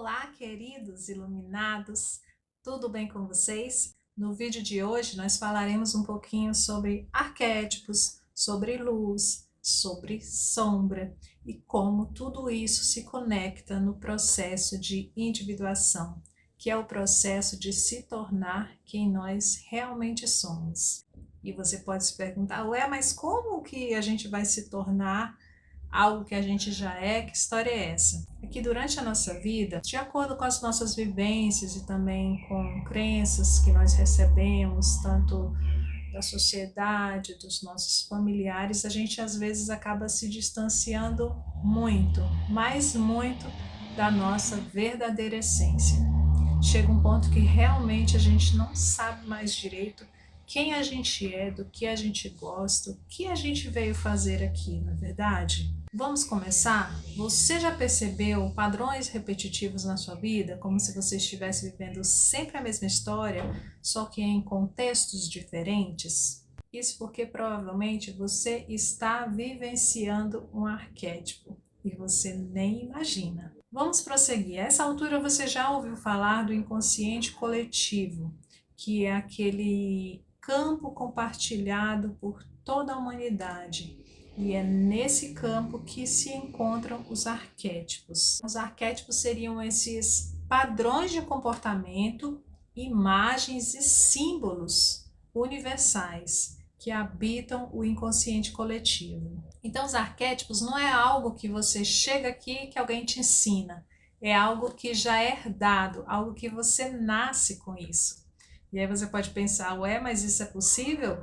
Olá, queridos iluminados, tudo bem com vocês? No vídeo de hoje nós falaremos um pouquinho sobre arquétipos, sobre luz, sobre sombra e como tudo isso se conecta no processo de individuação, que é o processo de se tornar quem nós realmente somos. E você pode se perguntar, ué, mas como que a gente vai se tornar algo que a gente já é? Que história é essa? É que durante a nossa vida, de acordo com as nossas vivências e também com crenças que nós recebemos, tanto da sociedade, dos nossos familiares, a gente às vezes acaba se distanciando muito, mas muito da nossa verdadeira essência. Chega um ponto que realmente a gente não sabe mais direito quem a gente é, do que a gente gosta, o que a gente veio fazer aqui, não é verdade? Vamos começar? Você já percebeu padrões repetitivos na sua vida, como se você estivesse vivendo sempre a mesma história, só que em contextos diferentes? Isso porque provavelmente você está vivenciando um arquétipo e você nem imagina. Vamos prosseguir. A essa altura você já ouviu falar do inconsciente coletivo, que é aquele campo compartilhado por toda a humanidade. E é nesse campo que se encontram os arquétipos. Os arquétipos seriam esses padrões de comportamento, imagens e símbolos universais que habitam o inconsciente coletivo. Então, os arquétipos não é algo que você chega aqui que alguém te ensina, é algo que já é herdado, algo que você nasce com isso. E aí você pode pensar, ué, mas isso é possível?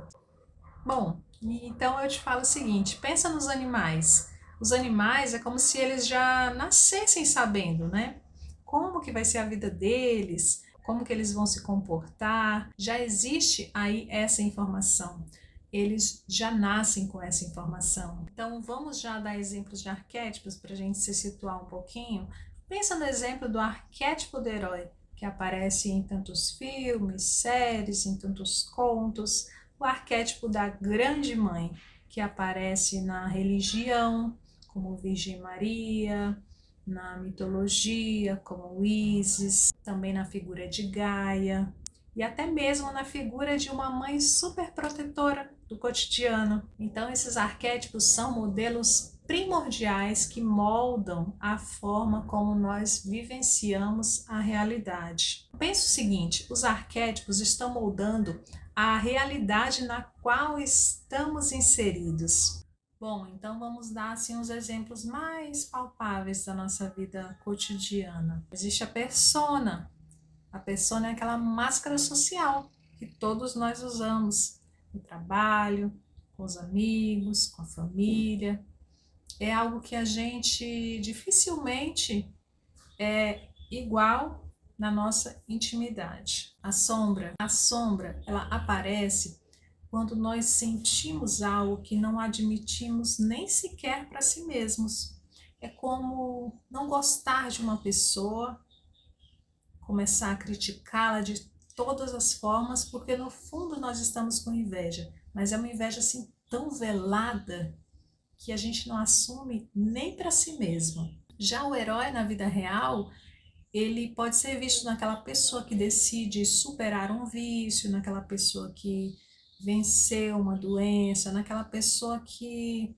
Bom, então eu te falo o seguinte, pensa nos animais. Os animais é como se eles já nascessem sabendo, né? Como que vai ser a vida deles, como que eles vão se comportar. Já existe aí essa informação. Eles já nascem com essa informação. Então vamos já dar exemplos de arquétipos para a gente se situar um pouquinho. Pensa no exemplo do arquétipo do herói, que aparece em tantos filmes, séries, em tantos contos. O arquétipo da grande mãe, que aparece na religião, como Virgem Maria, na mitologia, como Ísis, também na figura de Gaia, e até mesmo na figura de uma mãe super protetora do cotidiano. Então, esses arquétipos são modelos primordiais que moldam a forma como nós vivenciamos a realidade. Pensa o seguinte, os arquétipos estão moldando a realidade na qual estamos inseridos. Bom, então vamos dar assim os exemplos mais palpáveis da nossa vida cotidiana. Existe a persona. A persona é aquela máscara social que todos nós usamos no trabalho, com os amigos, com a família. É algo que a gente dificilmente é igual na nossa intimidade. A sombra, ela aparece quando nós sentimos algo que não admitimos nem sequer para si mesmos. É como não gostar de uma pessoa, começar a criticá-la de todas as formas, porque no fundo nós estamos com inveja, mas é uma inveja assim tão velada que a gente não assume nem para si mesmo. Já o herói na vida real, ele pode ser visto naquela pessoa que decide superar um vício, naquela pessoa que venceu uma doença, naquela pessoa que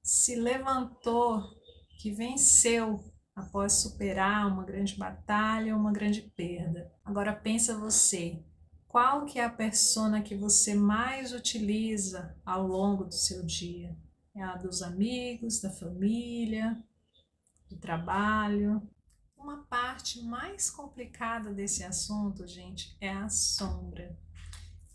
se levantou, que venceu após superar uma grande batalha ou uma grande perda. Agora pensa você, qual que é a persona que você mais utiliza ao longo do seu dia? É a dos amigos, da família, do trabalho? Uma parte mais complicada desse assunto, gente, é a sombra.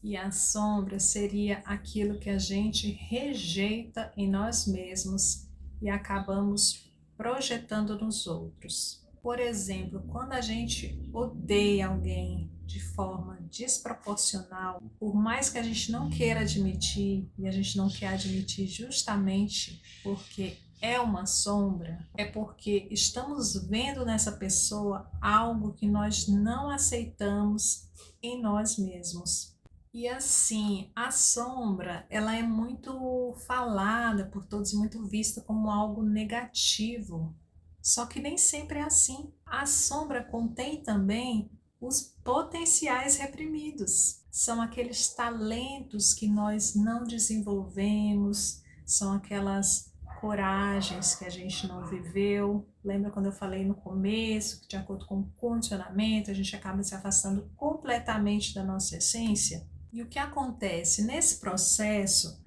E a sombra seria aquilo que a gente rejeita em nós mesmos e acabamos projetando nos outros. Por exemplo, quando a gente odeia alguém de forma desproporcional, por mais que a gente não queira admitir, e a gente não quer admitir justamente porque é uma sombra, é porque estamos vendo nessa pessoa algo que nós não aceitamos em nós mesmos. E assim, a sombra, ela é muito falada por todos, muito vista como algo negativo. Só que nem sempre é assim. A sombra contém também os potenciais reprimidos. São aqueles talentos que nós não desenvolvemos, são aquelas coragens que a gente não viveu. Lembra quando eu falei no começo que, de acordo com o condicionamento, a gente acaba se afastando completamente da nossa essência? E o que acontece nesse processo?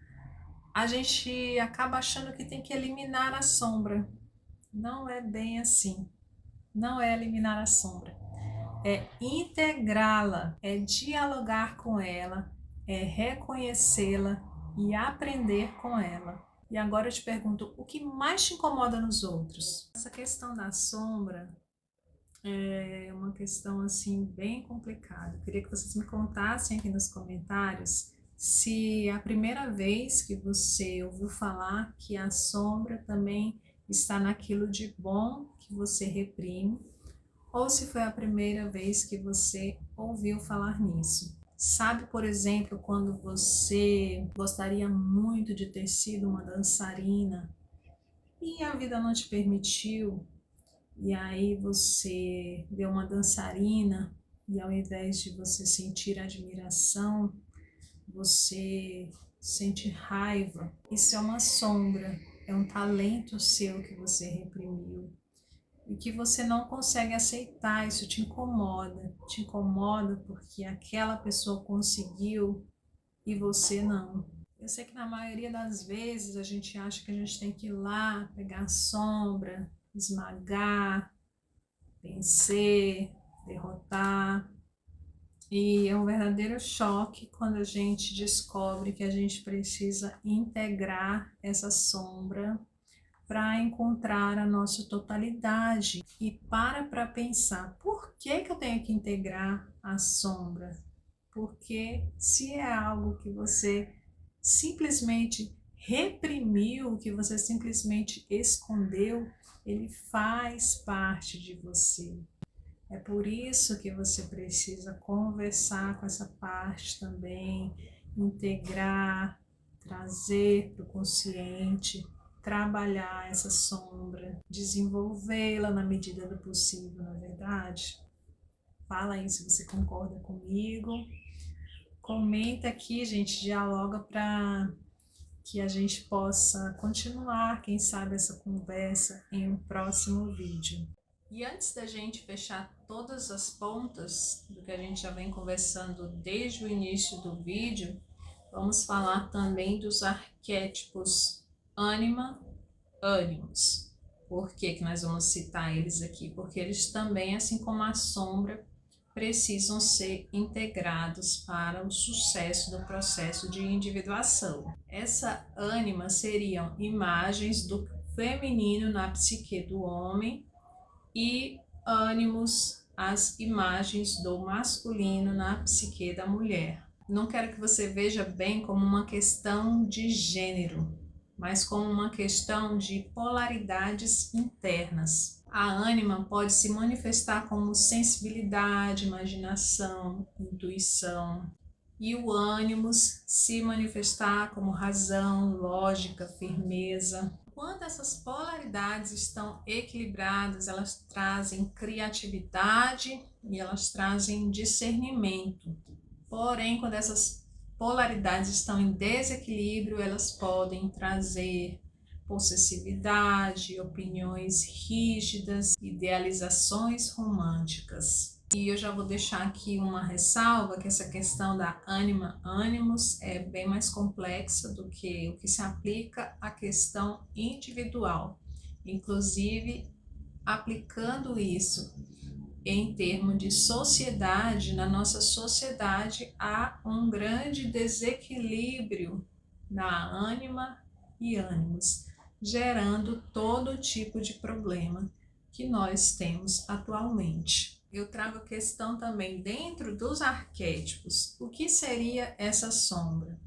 A gente acaba achando que tem que eliminar a sombra. Não é bem assim. Não é eliminar a sombra. É integrá-la, é dialogar com ela, é reconhecê-la e aprender com ela. E agora eu te pergunto, o que mais te incomoda nos outros? Essa questão da sombra é uma questão assim bem complicada. Eu queria que vocês me contassem aqui nos comentários se é a primeira vez que você ouviu falar que a sombra também está naquilo de bom que você reprime, ou se foi a primeira vez que você ouviu falar nisso. Sabe, por exemplo, quando você gostaria muito de ter sido uma dançarina e a vida não te permitiu, e aí você vê uma dançarina e ao invés de você sentir admiração, você sente raiva. Isso é uma sombra, é um talento seu que você reprimiu e que você não consegue aceitar. Isso te incomoda porque aquela pessoa conseguiu e você não. Eu sei que na maioria das vezes a gente acha que a gente tem que ir lá, pegar a sombra, esmagar, vencer, derrotar. E é um verdadeiro choque quando a gente descobre que a gente precisa integrar essa sombra para encontrar a nossa totalidade. E para pensar, por que eu tenho que integrar a sombra? Porque se é algo que você simplesmente reprimiu, que você simplesmente escondeu, ele faz parte de você. É por isso que você precisa conversar com essa parte também, integrar, trazer para o consciente, trabalhar essa sombra, desenvolvê-la na medida do possível, na verdade. Fala aí se você concorda comigo. Comenta aqui, gente, dialoga para que a gente possa continuar, quem sabe, essa conversa em um próximo vídeo. E antes da gente fechar todas as pontas do que a gente já vem conversando desde o início do vídeo, vamos falar também dos arquétipos ânima, ânimos. Por que nós vamos citar eles aqui? Porque eles também, assim como a sombra, precisam ser integrados para o sucesso do processo de individuação. Essa ânima seriam imagens do feminino na psique do homem e ânimos, as imagens do masculino na psique da mulher. Não quero que você veja bem como uma questão de gênero, mas como uma questão de polaridades internas. A ânima pode se manifestar como sensibilidade, imaginação, intuição, e o ânimos se manifestar como razão, lógica, firmeza. Quando essas polaridades estão equilibradas, elas trazem criatividade e elas trazem discernimento. Porém, quando essas polaridades estão em desequilíbrio, elas podem trazer possessividade, opiniões rígidas, idealizações românticas. E eu já vou deixar aqui uma ressalva que essa questão da ânima, ânimos é bem mais complexa do que o que se aplica à questão individual. Inclusive, aplicando isso em termos de sociedade, na nossa sociedade há um grande desequilíbrio na ânima e ânimos, gerando todo tipo de problema que nós temos atualmente. Eu trago a questão também dentro dos arquétipos. O que seria essa sombra?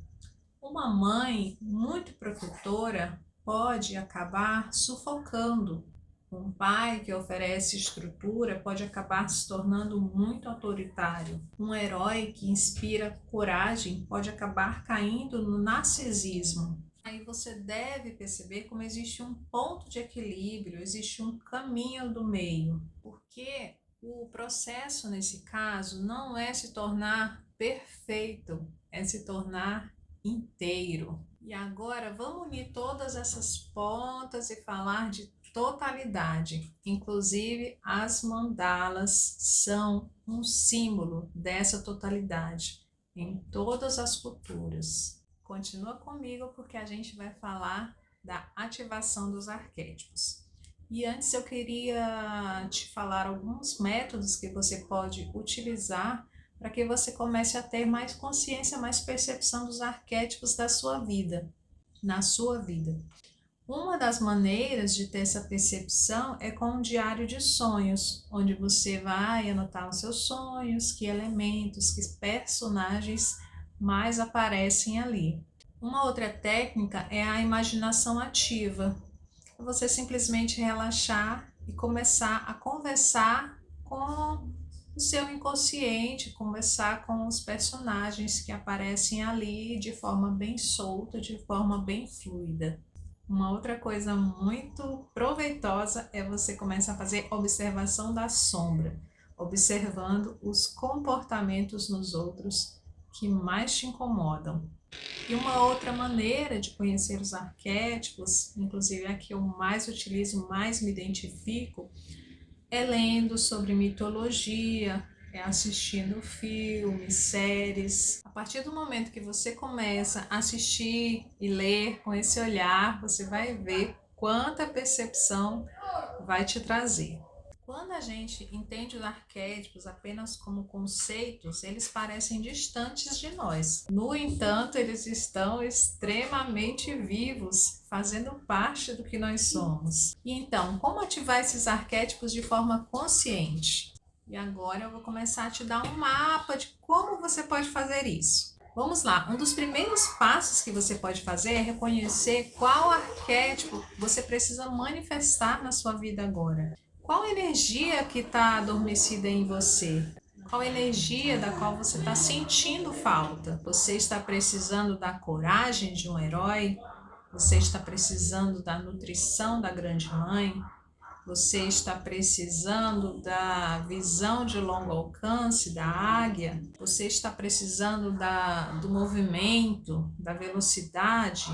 Uma mãe muito protetora pode acabar sufocando. Um pai que oferece estrutura pode acabar se tornando muito autoritário. Um herói que inspira coragem pode acabar caindo no narcisismo. Aí você deve perceber como existe um ponto de equilíbrio, existe um caminho do meio, porque o processo nesse caso não é se tornar perfeito, é se tornar inteiro. E agora vamos unir todas essas pontas e falar de totalidade. Inclusive as mandalas são um símbolo dessa totalidade em todas as culturas. Continua comigo porque a gente vai falar da ativação dos arquétipos. E antes eu queria te falar alguns métodos que você pode utilizar para que você comece a ter mais consciência, mais percepção dos arquétipos da sua vida, na sua vida. Uma das maneiras de ter essa percepção é com um diário de sonhos, onde você vai anotar os seus sonhos, que elementos, que personagens mais aparecem ali. Uma outra técnica é a imaginação ativa. Você simplesmente relaxar e começar a conversar com o seu inconsciente, conversar com os personagens que aparecem ali de forma bem solta, de forma bem fluida. Uma outra coisa muito proveitosa é você começar a fazer observação da sombra, observando os comportamentos nos outros que mais te incomodam. E uma outra maneira de conhecer os arquétipos, inclusive a que eu mais utilizo, mais me identifico, é lendo sobre mitologia, é assistindo filmes, séries. A partir do momento que você começa a assistir e ler com esse olhar, você vai ver quanta percepção vai te trazer. Quando a gente entende os arquétipos apenas como conceitos, eles parecem distantes de nós. No entanto, eles estão extremamente vivos, fazendo parte do que nós somos. E então, como ativar esses arquétipos de forma consciente? E agora eu vou começar a te dar um mapa de como você pode fazer isso. Vamos lá, um dos primeiros passos que você pode fazer é reconhecer qual arquétipo você precisa manifestar na sua vida agora. Qual energia que está adormecida em você? Qual energia da qual você está sentindo falta? Você está precisando da coragem de um herói? Você está precisando da nutrição da grande mãe? Você está precisando da visão de longo alcance da águia? Você está precisando do movimento, da velocidade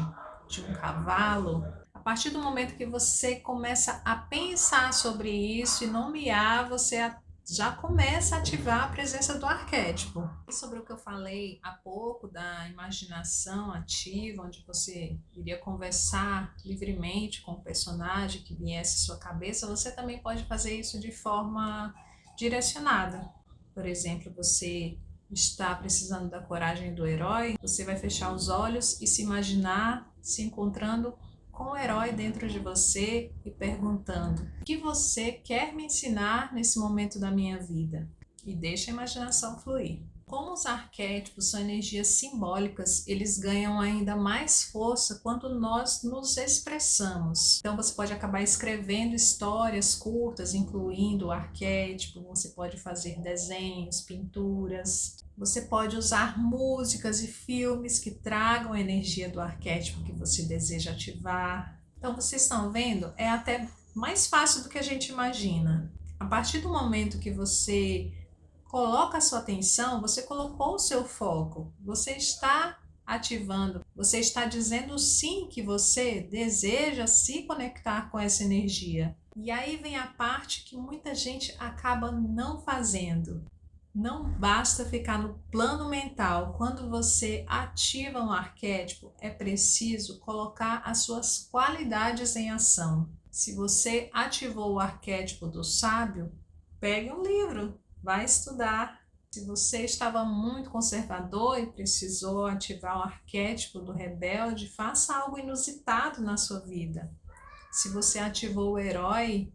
de um cavalo? A partir do momento que você começa a pensar sobre isso e nomear, você já começa a ativar a presença do arquétipo. Sobre o que eu falei há pouco da imaginação ativa, onde você iria conversar livremente com o personagem que viesse à sua cabeça, você também pode fazer isso de forma direcionada. Por exemplo, você está precisando da coragem do herói, você vai fechar os olhos e se imaginar se encontrando com o herói dentro de você e perguntando: o que você quer me ensinar nesse momento da minha vida? E deixa a imaginação fluir. Como os arquétipos são energias simbólicas, eles ganham ainda mais força quando nós nos expressamos. Então você pode acabar escrevendo histórias curtas, incluindo o arquétipo, você pode fazer desenhos, pinturas, você pode usar músicas e filmes que tragam a energia do arquétipo que você deseja ativar. Então vocês estão vendo? É até mais fácil do que a gente imagina. A partir do momento que você coloca a sua atenção, você colocou o seu foco, você está ativando, você está dizendo sim que você deseja se conectar com essa energia. E aí vem a parte que muita gente acaba não fazendo. Não basta ficar no plano mental. Quando você ativa um arquétipo, é preciso colocar as suas qualidades em ação. Se você ativou o arquétipo do sábio, pegue um livro, vai estudar. Se você estava muito conservador e precisou ativar o arquétipo do rebelde, faça algo inusitado na sua vida. Se você ativou o herói,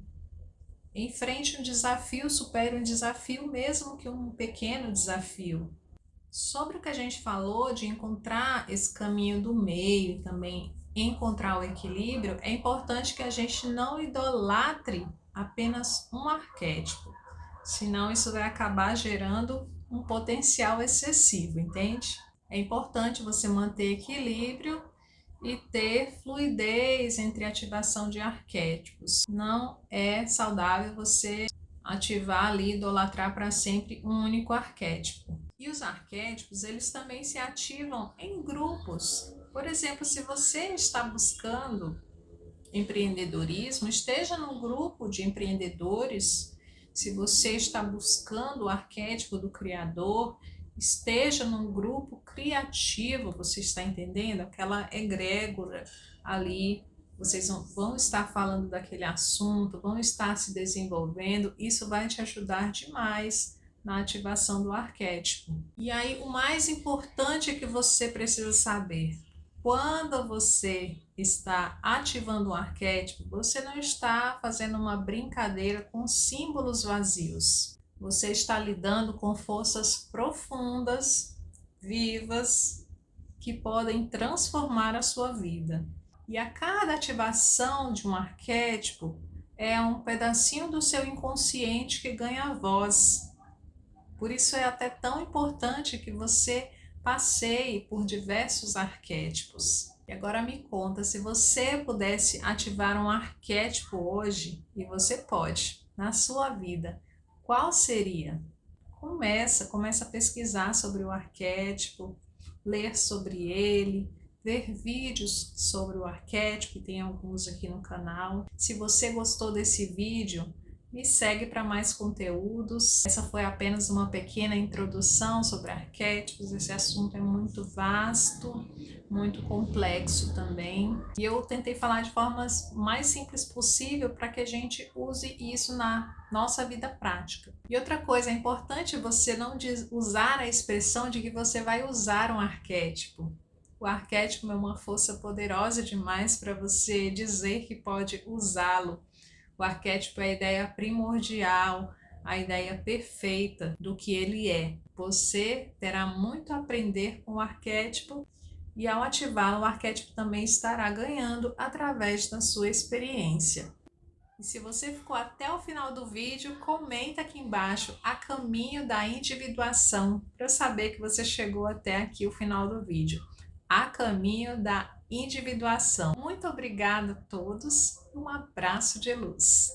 enfrente um desafio, supere um desafio, mesmo que um pequeno desafio. Sobre o que a gente falou de encontrar esse caminho do meio e também encontrar o equilíbrio, é importante que a gente não idolatre apenas um arquétipo, senão isso vai acabar gerando um potencial excessivo, entende? É importante você manter equilíbrio e ter fluidez entre a ativação de arquétipos. Não é saudável você ativar ali, idolatrar para sempre um único arquétipo. E os arquétipos, eles também se ativam em grupos. Por exemplo, se você está buscando empreendedorismo, esteja num grupo de empreendedores. Se você está buscando o arquétipo do criador, esteja num grupo criativo, você está entendendo? Aquela egrégora ali, vocês vão estar falando daquele assunto, vão estar se desenvolvendo, isso vai te ajudar demais na ativação do arquétipo. E aí, o mais importante é que você precisa saber: quando você está ativando um arquétipo, você não está fazendo uma brincadeira com símbolos vazios. Você está lidando com forças profundas, vivas, que podem transformar a sua vida. E a cada ativação de um arquétipo é um pedacinho do seu inconsciente que ganha voz. Por isso é até tão importante que você passeie por diversos arquétipos. E agora me conta, se você pudesse ativar um arquétipo hoje, e você pode, na sua vida, qual seria? Começa a pesquisar sobre o arquétipo, ler sobre ele, ver vídeos sobre o arquétipo, tem alguns aqui no canal. Se você gostou desse vídeo, me segue para mais conteúdos. Essa foi apenas uma pequena introdução sobre arquétipos. Esse assunto é muito vasto, muito complexo também. E eu tentei falar de formas mais simples possível para que a gente use isso na nossa vida prática. E outra coisa, é importante você não usar a expressão de que você vai usar um arquétipo. O arquétipo é uma força poderosa demais para você dizer que pode usá-lo. O arquétipo é a ideia primordial, a ideia perfeita do que ele é. Você terá muito a aprender com o arquétipo e, ao ativá-lo, o arquétipo também estará ganhando através da sua experiência. E se você ficou até o final do vídeo, comenta aqui embaixo a caminho da individuação, para eu saber que você chegou até aqui o final do vídeo. A caminho da individuação. Muito obrigada a todos, um abraço de luz.